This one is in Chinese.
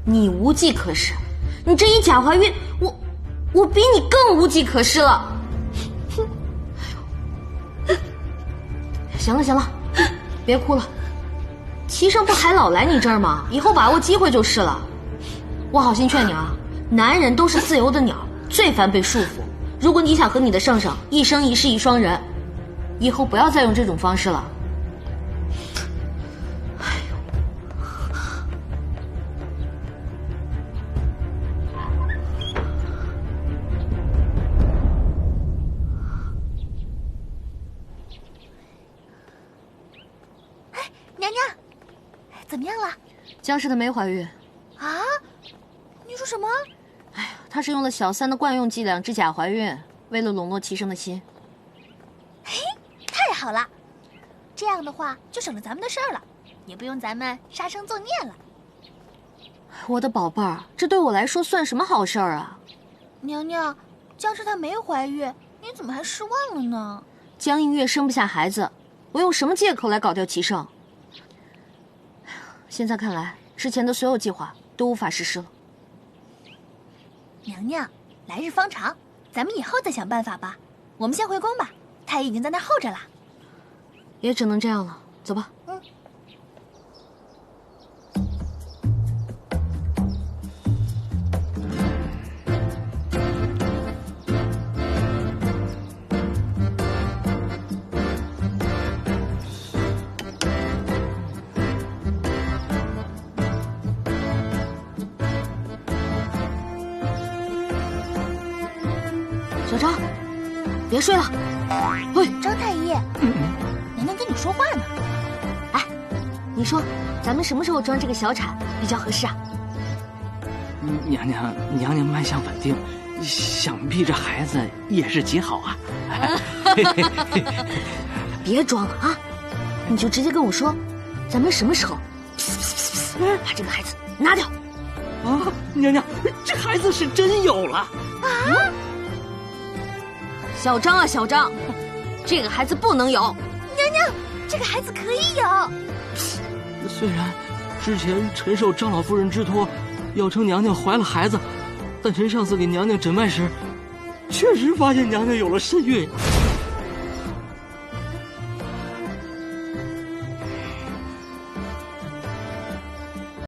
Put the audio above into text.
你无计可施，你这一假怀孕，我比你更无计可施了。行了行了，别哭了。齐胜不还老来你这儿吗？以后把握机会就是了。我好心劝你啊，男人都是自由的鸟，最烦被束缚。如果你想和你的胜胜一生一世一双人，以后不要再用这种方式了。娘娘，怎么样了？江氏她没怀孕。啊？你说什么？哎呀，她是用了小三的惯用伎俩制假怀孕，为了笼络齐生的心。嘿，太好了！这样的话就省了咱们的事儿了，也不用咱们杀生作孽了。我的宝贝儿，这对我来说算什么好事儿啊？娘娘，江氏她没怀孕，你怎么还失望了呢？江映月生不下孩子，我用什么借口来搞掉齐胜？现在看来，之前的所有计划都无法实施了。娘娘，来日方长，咱们以后再想办法吧。我们先回宫吧，太医已经在那儿候着了。也只能这样了，走吧。小张，别睡了。喂，张太医，娘娘跟你说话呢。哎，你说咱们什么时候装这个小产比较合适啊？娘娘脉象稳定，想必这孩子也是极好啊。别装了啊，你就直接跟我说，咱们什么时候把这个孩子拿掉？啊，娘娘，这孩子是真有了啊！小张啊，小张，这个孩子不能有。娘娘，这个孩子可以有。虽然之前臣受张老夫人之托，要称娘娘怀了孩子，但臣上次给娘娘诊脉时，确实发现娘娘有了身孕。